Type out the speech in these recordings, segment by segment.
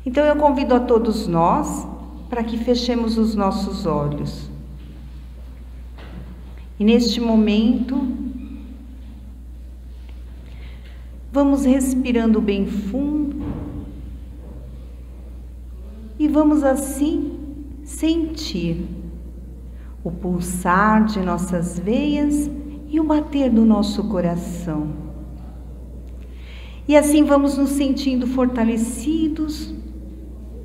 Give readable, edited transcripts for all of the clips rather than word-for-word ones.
Então eu convido a todos nós para que fechemos os nossos olhos. E neste momento, vamos respirando bem fundo e vamos assim sentir o pulsar de nossas veias e o bater do nosso coração. E assim vamos nos sentindo fortalecidos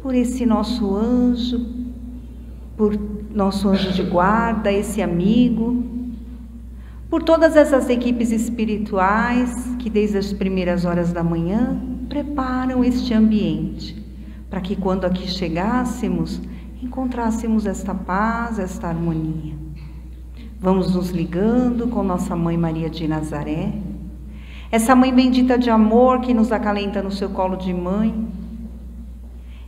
por esse nosso anjo, por nosso anjo de guarda, esse amigo, por todas essas equipes espirituais que desde as primeiras horas da manhã preparam este ambiente, para que quando aqui chegássemos, encontrássemos esta paz, esta harmonia. Vamos nos ligando com nossa Mãe Maria de Nazaré, essa Mãe bendita de amor que nos acalenta no seu colo de mãe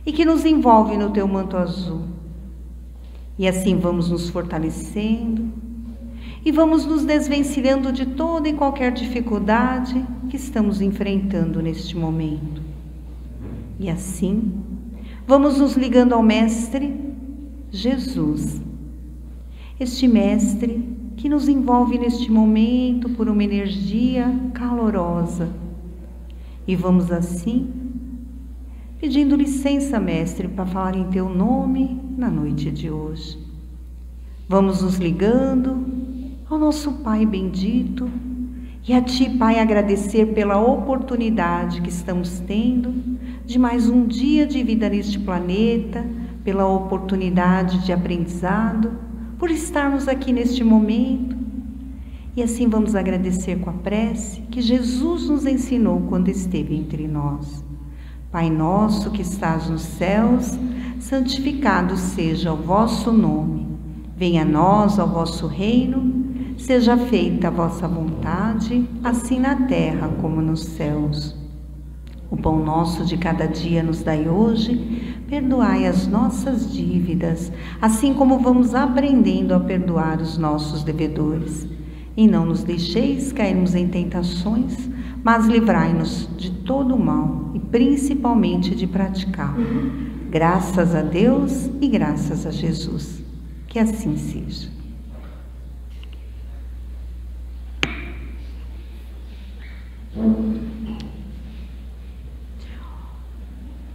e que nos envolve no teu manto azul. E assim vamos nos fortalecendo e vamos nos desvencilhando de toda e qualquer dificuldade que estamos enfrentando neste momento. E assim, vamos nos ligando ao Mestre Jesus, este Mestre que nos envolve neste momento por uma energia calorosa. E vamos assim, pedindo licença, Mestre, para falar em teu nome na noite de hoje. Vamos nos ligando ao nosso Pai bendito e a Ti, Pai, agradecer pela oportunidade que estamos tendo de mais um dia de vida neste planeta, pela oportunidade de aprendizado, por estarmos aqui neste momento. E assim vamos agradecer com a prece que Jesus nos ensinou quando esteve entre nós. Pai nosso que estás nos céus, santificado seja o vosso nome. Venha a nós o vosso reino, seja feita a vossa vontade, assim na terra como nos céus. O pão nosso de cada dia nos dai hoje, perdoai as nossas dívidas, assim como vamos aprendendo a perdoar os nossos devedores. E não nos deixeis cairmos em tentações, mas livrai-nos de todo o mal e principalmente de praticá-lo. Graças a Deus e graças a Jesus. Que assim seja.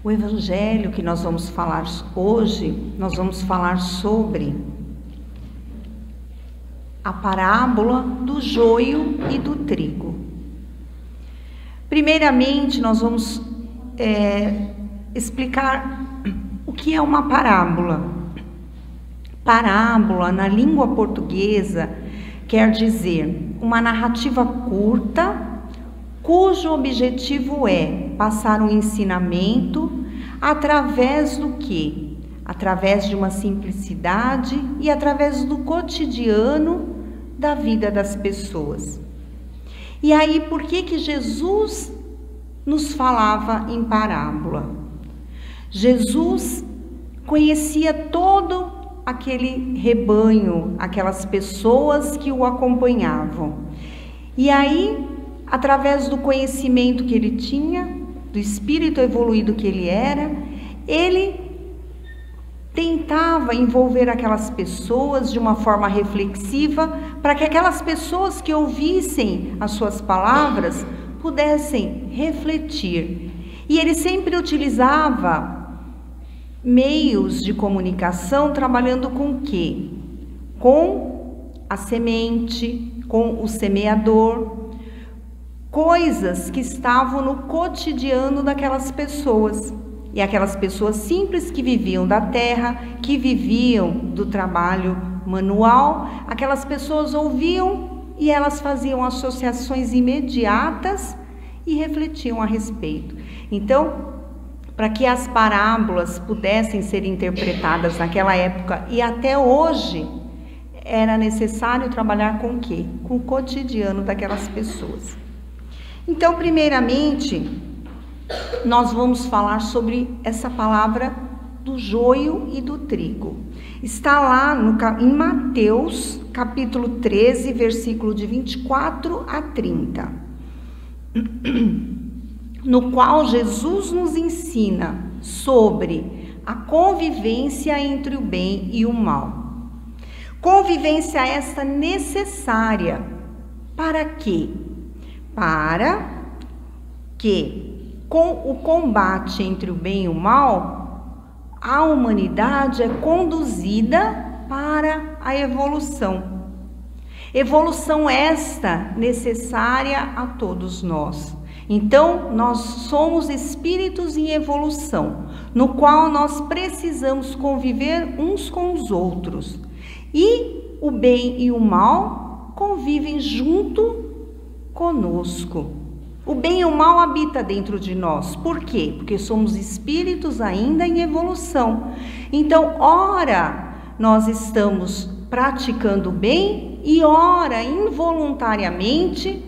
O evangelho que nós vamos falar hoje, nós vamos falar sobre a parábola do joio e do trigo. Primeiramente, nós vamos explicar o que é uma parábola. Parábola, na língua portuguesa, quer dizer uma narrativa curta, cujo objetivo é passar um ensinamento através do quê? Através de uma simplicidade e através do cotidiano da vida das pessoas. E aí, por que Jesus nos falava em parábola? Jesus conhecia todo aquele rebanho, aquelas pessoas que o acompanhavam. E aí, através do conhecimento que ele tinha, do espírito evoluído que ele era, ele tentava envolver aquelas pessoas de uma forma reflexiva, para que aquelas pessoas que ouvissem as suas palavras pudessem refletir. E ele sempre utilizava meios de comunicação trabalhando com o quê? Com a semente, com o semeador, coisas que estavam no cotidiano daquelas pessoas. E aquelas pessoas simples que viviam da terra, que viviam do trabalho manual, aquelas pessoas ouviam e elas faziam associações imediatas e refletiam a respeito. Então, para que as parábolas pudessem ser interpretadas naquela época e até hoje, era necessário trabalhar com o quê? Com o cotidiano daquelas pessoas. Então, primeiramente, nós vamos falar sobre essa palavra do joio e do trigo. Está lá em Mateus, capítulo 13, versículo de 24 a 30. no qual Jesus nos ensina sobre a convivência entre o bem e o mal. Convivência esta necessária. Para quê? Para que, com o combate entre o bem e o mal, a humanidade é conduzida para a evolução. Evolução esta necessária a todos nós. Então, nós somos espíritos em evolução, no qual nós precisamos conviver uns com os outros. E o bem e o mal convivem junto conosco. O bem e o mal habitam dentro de nós. Por quê? Porque somos espíritos ainda em evolução. Então, ora nós estamos praticando o bem e ora involuntariamente,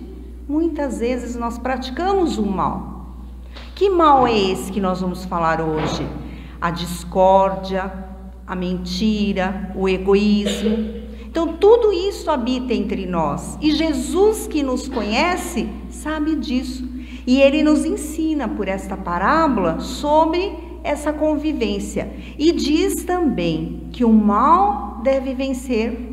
muitas vezes nós praticamos o mal. Que mal é esse que nós vamos falar hoje? A discórdia, a mentira, o egoísmo. Então, tudo isso habita entre nós. E Jesus, que nos conhece, sabe disso. E ele nos ensina por esta parábola sobre essa convivência. E diz também que o mal deve vencer,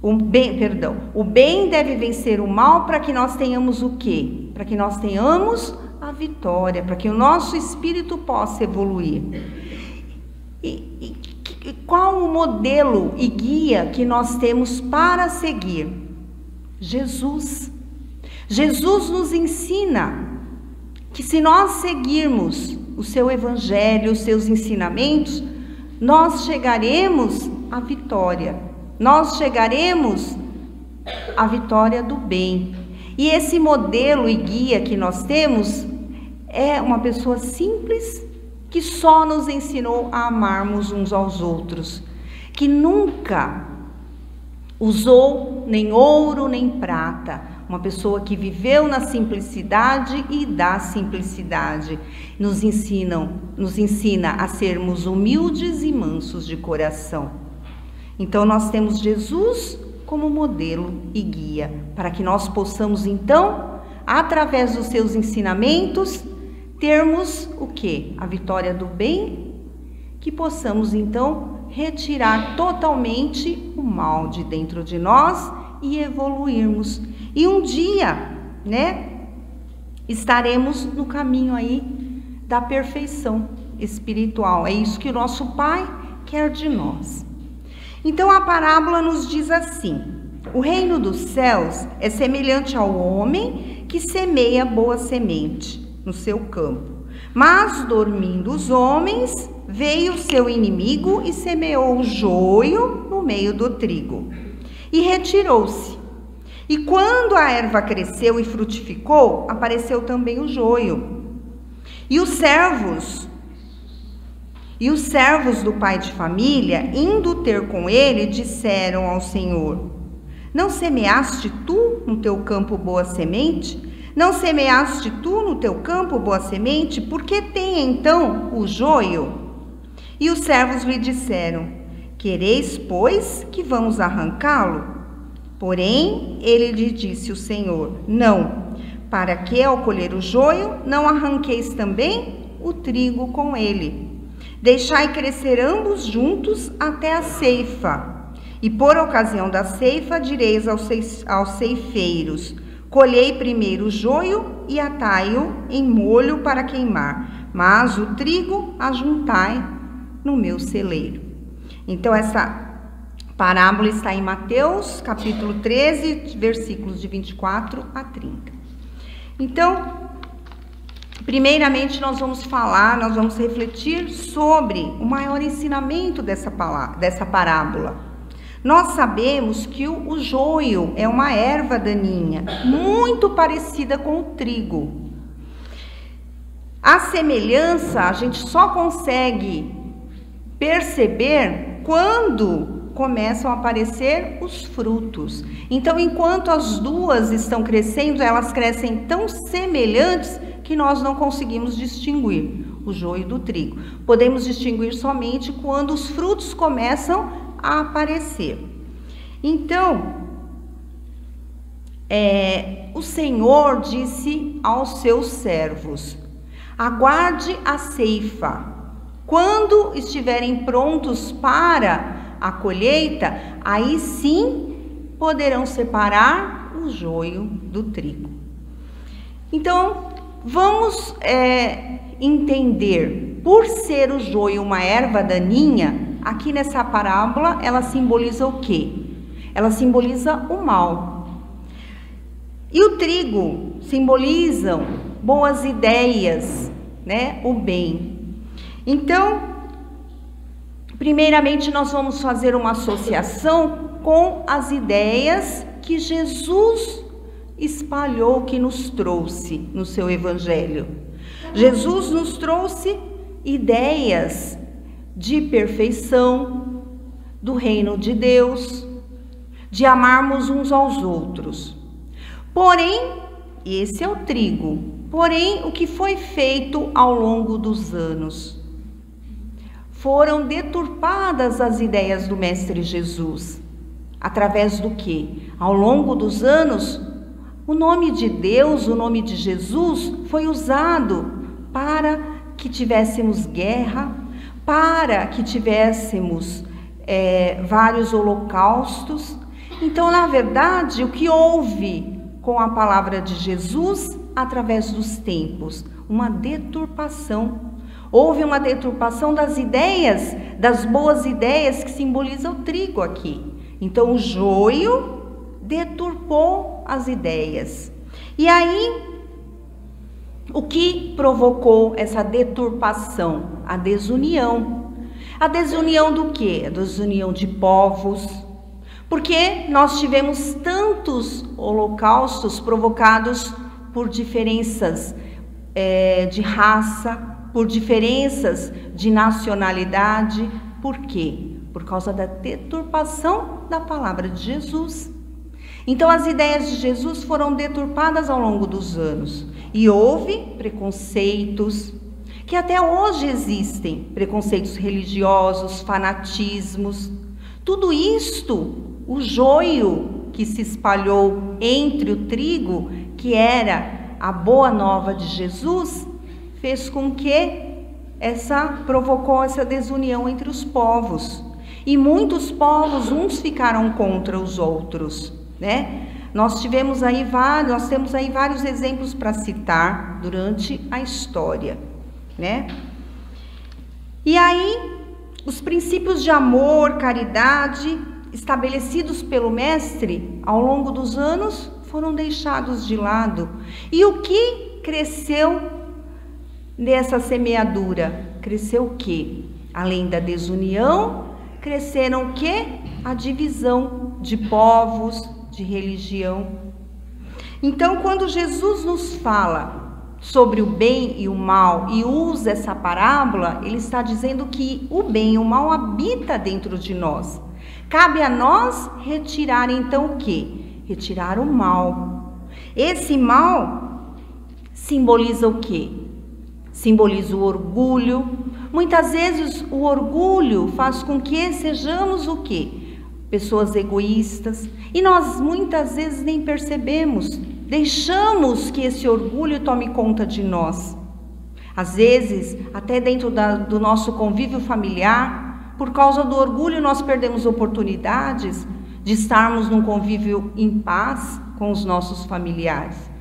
o bem deve vencer o mal para que nós tenhamos o quê? Para que nós tenhamos a vitória, para que o nosso espírito possa evoluir. E qual o modelo e guia que nós temos para seguir? Jesus. Jesus nos ensina que se nós seguirmos o seu evangelho, os seus ensinamentos, nós chegaremos à vitória. Nós chegaremos à vitória do bem. E esse modelo e guia que nós temos é uma pessoa simples que só nos ensinou a amarmos uns aos outros, que nunca usou nem ouro nem prata, uma pessoa que viveu na simplicidade e da simplicidade, nos ensina a sermos humildes e mansos de coração. Então nós temos Jesus como modelo e guia, para que nós possamos então, através dos seus ensinamentos, termos o quê? A vitória do bem, que possamos então retirar totalmente o mal de dentro de nós e evoluirmos. E um dia, estaremos no caminho aí da perfeição espiritual. É isso que o nosso Pai quer de nós. Então a parábola nos diz assim: o reino dos céus é semelhante ao homem que semeia boa semente no seu campo. Mas, dormindo os homens, veio o seu inimigo e semeou o joio no meio do trigo. E retirou-se. E quando a erva cresceu e frutificou, apareceu também o joio. E os servos do pai de família, indo ter com ele, disseram ao Senhor: não semeaste tu no teu campo boa semente? Não semeaste tu no teu campo boa semente? Por que tem então o joio? E os servos lhe disseram: quereis, pois, que vamos arrancá-lo? Porém, ele lhe disse o Senhor: não, para que ao colher o joio, não arranqueis também o trigo com ele. Deixai crescer ambos juntos até a ceifa. E por ocasião da ceifa direis aos ceifeiros: colhei primeiro o joio e atai-o em molho para queimar, mas o trigo ajuntai no meu celeiro. Então essa parábola está em Mateus, capítulo 13, versículos de 24 a 30. Então, primeiramente nós vamos refletir sobre o maior ensinamento dessa parábola. Nós sabemos que o joio é uma erva daninha, muito parecida com o trigo. A semelhança a gente só consegue perceber quando começam a aparecer os frutos. Então, enquanto as duas estão crescendo, elas crescem tão semelhantes que nós não conseguimos distinguir o joio do trigo. Podemos distinguir somente quando os frutos começam a aparecer. Então, o Senhor disse aos seus servos: Aguarde a ceifa. Quando estiverem prontos para a colheita, aí sim poderão separar o joio do trigo. Então, vamos entender, por ser o joio uma erva daninha, aqui nessa parábola ela simboliza o quê? Ela simboliza o mal. E o trigo simbolizam boas ideias, né? O bem. Então, primeiramente nós vamos fazer uma associação com as ideias que Jesus espalhou, que nos trouxe no seu evangelho. Jesus nos trouxe ideias de perfeição, do reino de Deus, de amarmos uns aos outros. Porém, esse é o trigo. Porém, o que foi feito ao longo dos anos? Foram deturpadas as ideias do Mestre Jesus. Através do quê? Ao longo dos anos, o nome de Deus, o nome de Jesus foi usado para que tivéssemos guerra, para que tivéssemos vários holocaustos. Então, na verdade, o que houve com a palavra de Jesus através dos tempos? Uma deturpação. Houve uma deturpação das ideias, das boas ideias que simbolizam o trigo aqui. Então, o joio deturpou as ideias. E aí, o que provocou essa deturpação? A desunião. A desunião do quê? A desunião de povos. Porque nós tivemos tantos holocaustos provocados por diferenças de raça, por diferenças de nacionalidade. Por quê? Por causa da deturpação da palavra de Jesus. Então, as ideias de Jesus foram deturpadas ao longo dos anos. E houve preconceitos, que até hoje existem, preconceitos religiosos, fanatismos. Tudo isto, o joio que se espalhou entre o trigo, que era a boa nova de Jesus, fez com que provocou essa desunião entre os povos. E muitos povos, uns ficaram contra os outros, né? Nós temos aí vários exemplos para citar durante a história, né? E aí, os princípios de amor, caridade, estabelecidos pelo Mestre ao longo dos anos, foram deixados de lado. E o que cresceu nessa semeadura? Cresceu o quê? Além da desunião, cresceram o quê? A divisão de povos, de religião. Então, quando Jesus nos fala sobre o bem e o mal e usa essa parábola, ele está dizendo que o bem e o mal habita dentro de nós. Cabe a nós retirar então o quê? Retirar o mal. Esse mal simboliza o quê? Simboliza o orgulho. Muitas vezes o orgulho faz com que sejamos o quê? Pessoas egoístas. E nós muitas vezes nem percebemos. Deixamos que esse orgulho tome conta de nós. Às vezes, até dentro do nosso convívio familiar, por causa do orgulho, nós perdemos oportunidades de estarmos num convívio em paz com os nossos familiares.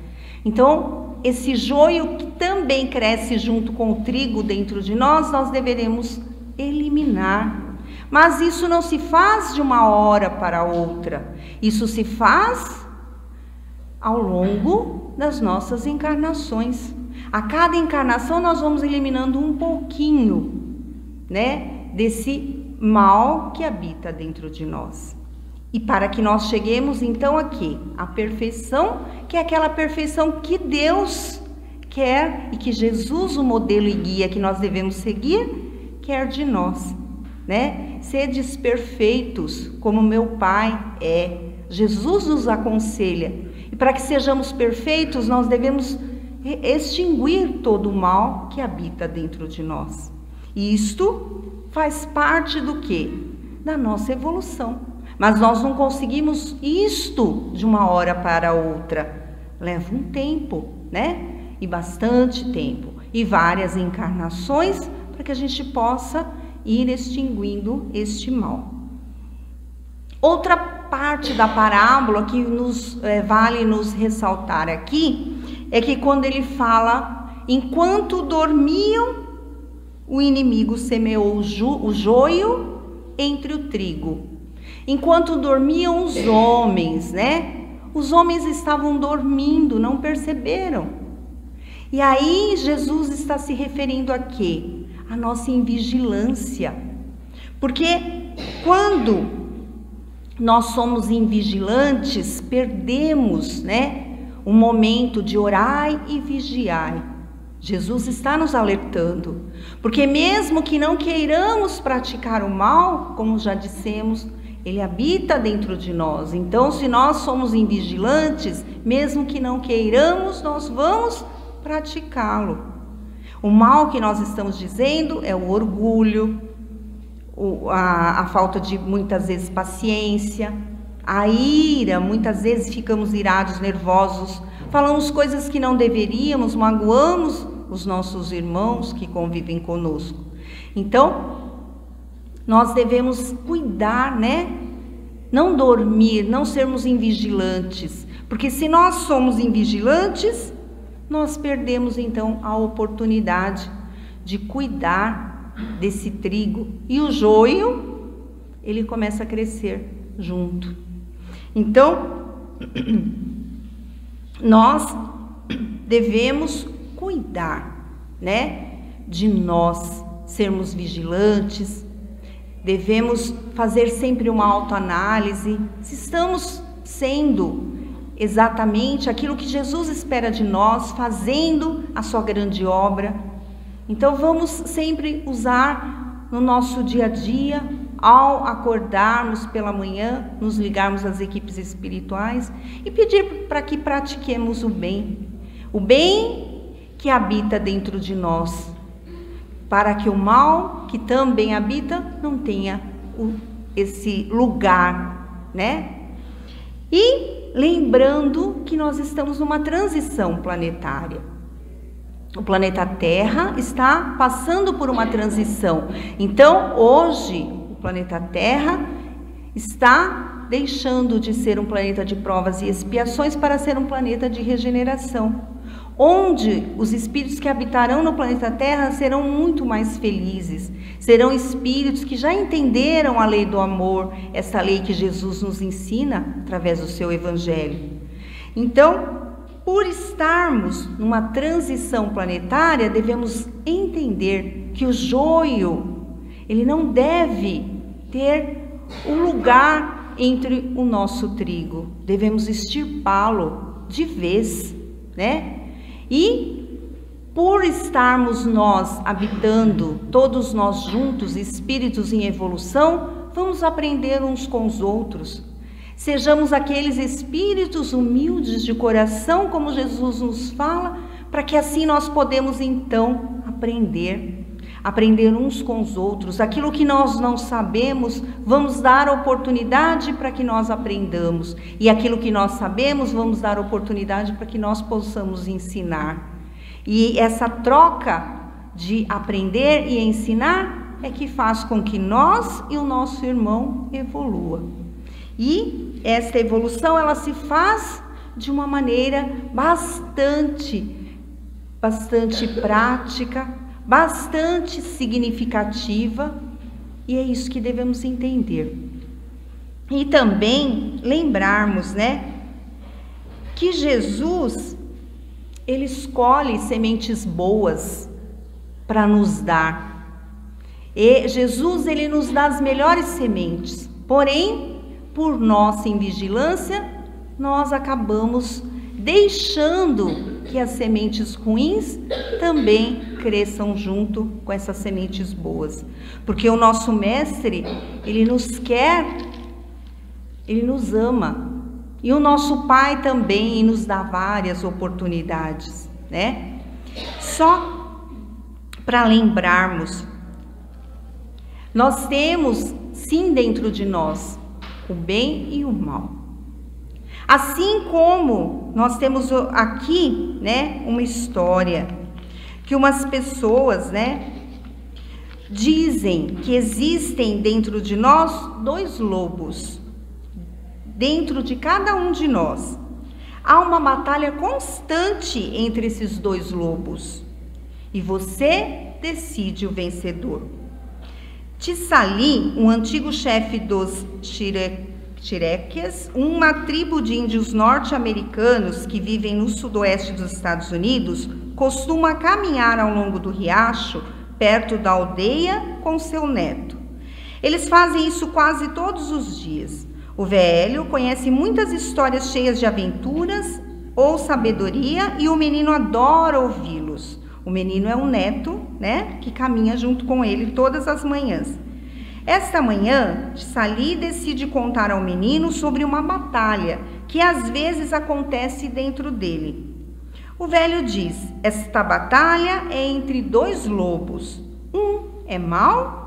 Então, esse joio que também cresce junto com o trigo dentro de nós, nós deveremos eliminar. Mas isso não se faz de uma hora para outra. Isso se faz ao longo das nossas encarnações. A cada encarnação nós vamos eliminando um pouquinho, né, desse mal que habita dentro de nós. E para que nós cheguemos então aqui, à perfeição, que é aquela perfeição que Deus quer e que Jesus, o modelo e guia que nós devemos seguir, quer de nós, né? Sedes perfeitos, como meu Pai é. Jesus nos aconselha. E para que sejamos perfeitos, nós devemos extinguir todo o mal que habita dentro de nós. E isto faz parte do quê? Da nossa evolução. Mas nós não conseguimos isto de uma hora para outra. Leva um tempo, né? E bastante tempo. e várias encarnações, para que a gente possa ir extinguindo este mal. Outra parte da parábola que vale nos ressaltar aqui é que quando ele fala: enquanto dormiam, o inimigo semeou o joio entre o trigo. Enquanto dormiam os homens, né? Os homens estavam dormindo, não perceberam. E aí Jesus está se referindo a quê? A nossa invigilância. Porque quando nós somos invigilantes, perdemos, né, o momento de orai e vigiai. Jesus está nos alertando, porque mesmo que não queiramos praticar o mal, como já dissemos, ele habita dentro de nós. Então, se nós somos invigilantes, mesmo que não queiramos, nós vamos praticá-lo. O mal que nós estamos dizendo é o orgulho, a falta de, muitas vezes, paciência, a ira. Muitas vezes ficamos irados, nervosos, falamos coisas que não deveríamos, magoamos os nossos irmãos que convivem conosco. Então, nós devemos cuidar, né? Não dormir, não sermos invigilantes, porque se nós somos invigilantes, nós perdemos então a oportunidade de cuidar desse trigo, e o joio, ele começa a crescer junto. Então, nós devemos cuidar, né, de nós, sermos vigilantes. Devemos fazer sempre uma autoanálise, se estamos sendo exatamente aquilo que Jesus espera de nós, fazendo a sua grande obra. Então vamos sempre usar no nosso dia a dia, ao acordarmos pela manhã, nos ligarmos às equipes espirituais e pedir para que pratiquemos o bem que habita dentro de nós, para que o mal que também habita não tenha esse lugar, né? E lembrando que nós estamos numa transição planetária. O planeta Terra está passando por uma transição. Então, hoje, o planeta Terra está deixando de ser um planeta de provas e expiações para ser um planeta de regeneração, onde os espíritos que habitarão no planeta Terra serão muito mais felizes, serão espíritos que já entenderam a lei do amor, essa lei que Jesus nos ensina através do seu Evangelho. Então, por estarmos numa transição planetária, devemos entender que o joio, ele não deve ter um lugar entre o nosso trigo, devemos extirpá-lo de vez, né? E por estarmos nós habitando, todos nós juntos, espíritos em evolução, vamos aprender uns com os outros. Sejamos aqueles espíritos humildes de coração, como Jesus nos fala, para que assim nós podemos então aprender uns com os outros. Aquilo que nós não sabemos, vamos dar oportunidade para que nós aprendamos. E aquilo que nós sabemos, vamos dar oportunidade para que nós possamos ensinar. E essa troca de aprender e ensinar é que faz com que nós e o nosso irmão evolua. E esta evolução, ela se faz de uma maneira bastante prática, bastante significativa, e é isso que devemos entender. E também lembrarmos, né, que Jesus, ele escolhe sementes boas para nos dar. E Jesus, ele nos dá as melhores sementes, porém, por nossa invigilância, nós acabamos deixando que as sementes ruins também cresçam junto com essas sementes boas. Porque o nosso mestre, ele nos quer, ele nos ama. E o nosso Pai também nos dá várias oportunidades, né? Só para lembrarmos, nós temos sim dentro de nós o bem e o mal. Assim como nós temos aqui, né, uma história que umas pessoas, né, dizem que existem dentro de nós 2 lobos, dentro de cada um de nós. Há uma batalha constante entre esses 2 lobos e você decide o vencedor. Tsali, um antigo chefe dos Cherokees, uma tribo de índios norte-americanos que vivem no sudoeste dos Estados Unidos, costuma caminhar ao longo do riacho, perto da aldeia, com seu neto. Eles fazem isso quase todos os dias. O velho conhece muitas histórias cheias de aventuras ou sabedoria e o menino adora ouvi-los. O menino é um neto, né, que caminha junto com ele todas as manhãs. Esta manhã, Tsali decide contar ao menino sobre uma batalha que às vezes acontece dentro dele. O velho diz: esta batalha é entre 2 lobos. Um é mau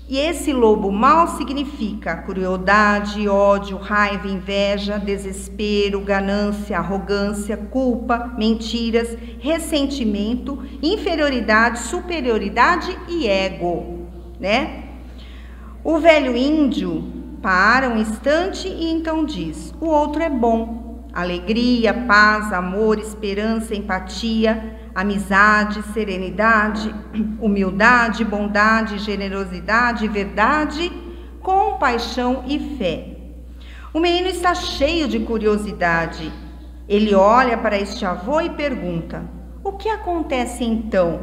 e esse lobo mau significa crueldade, ódio, raiva, inveja, desespero, ganância, arrogância, culpa, mentiras, ressentimento, inferioridade, superioridade e ego, né? O velho índio para um instante e então diz: o outro é bom. Alegria, paz, amor, esperança, empatia, amizade, serenidade, humildade, bondade, generosidade, verdade, compaixão e fé. O menino está cheio de curiosidade. Ele olha para este avô e pergunta: o que acontece então?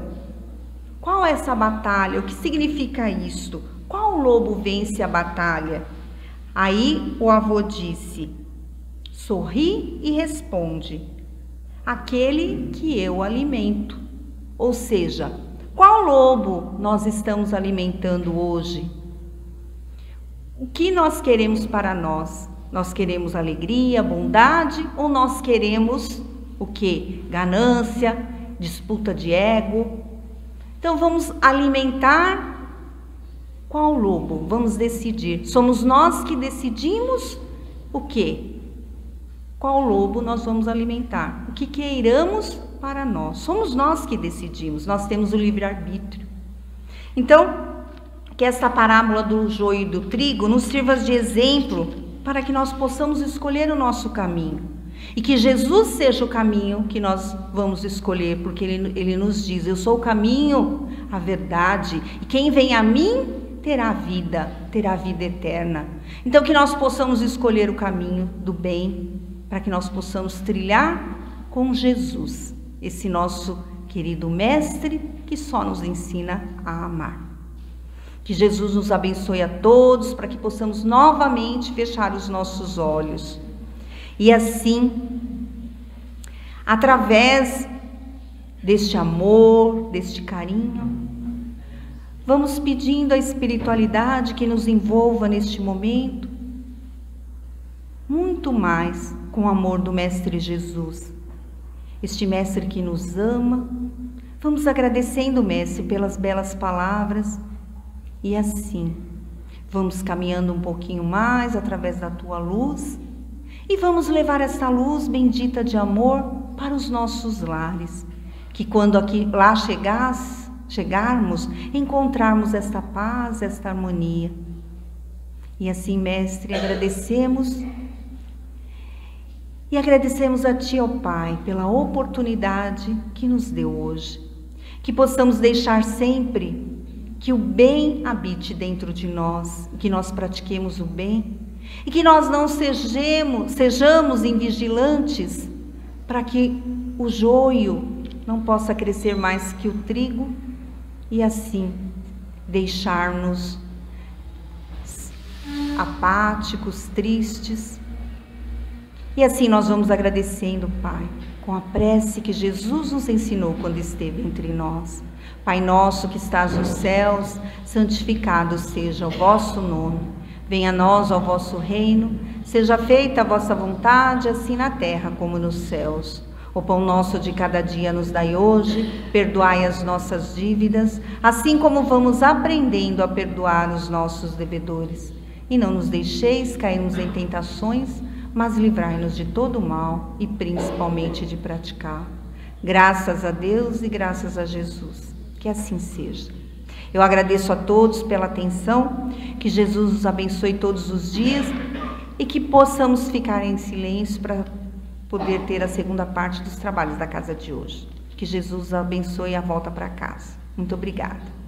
Qual é essa batalha? O que significa isto? Qual lobo vence a batalha? Aí o avô disse: sorri e responde: aquele que eu alimento. Ou seja, qual lobo nós estamos alimentando hoje? O que nós queremos para nós? Nós queremos alegria, bondade, ou nós queremos o quê? Ganância, disputa de ego? Então vamos alimentar qual lobo? Vamos decidir. Somos nós que decidimos o quê? Qual lobo nós vamos alimentar? O que queiramos para nós. Somos nós que decidimos, nós temos o livre-arbítrio. Então, que esta parábola do joio e do trigo nos sirva de exemplo para que nós possamos escolher o nosso caminho. E que Jesus seja o caminho que nós vamos escolher, porque ele nos diz: eu sou o caminho, a verdade, e quem vem a mim terá vida eterna. Então que nós possamos escolher o caminho do bem, para que nós possamos trilhar com Jesus, esse nosso querido mestre que só nos ensina a amar. Que Jesus nos abençoe a todos, para que possamos novamente fechar os nossos olhos. E assim, através deste amor, deste carinho, vamos pedindo à espiritualidade que nos envolva neste momento, muito mais com o amor do Mestre Jesus. Este Mestre que nos ama. Vamos agradecendo, Mestre, pelas belas palavras. E assim, vamos caminhando um pouquinho mais através da Tua luz. E vamos levar essa luz bendita de amor para os nossos lares. Que quando lá chegarmos, encontrarmos esta paz, esta harmonia. E assim, Mestre, agradecemos. E agradecemos a Ti, ó Pai, pela oportunidade que nos deu hoje. Que possamos deixar sempre que o bem habite dentro de nós, que nós pratiquemos o bem, e que nós não sejamos invigilantes para que o joio não possa crescer mais que o trigo, e assim deixar-nos apáticos, tristes. E assim nós vamos agradecendo, Pai, com a prece que Jesus nos ensinou quando esteve entre nós. Pai nosso que estás nos céus, santificado seja o vosso nome. Venha a nós o vosso reino, seja feita a vossa vontade, assim na terra como nos céus. O pão nosso de cada dia nos dai hoje, perdoai as nossas dívidas, assim como vamos aprendendo a perdoar os nossos devedores. E não nos deixeis cairmos em tentações, mas livrai-nos de todo o mal e principalmente de praticar Graças a Deus e graças a Jesus. Que assim seja. Eu agradeço a todos pela atenção, que Jesus os abençoe todos os dias e que possamos ficar em silêncio para poder ter a segunda parte dos trabalhos da casa de hoje. Que Jesus abençoe a volta para casa. Muito obrigada.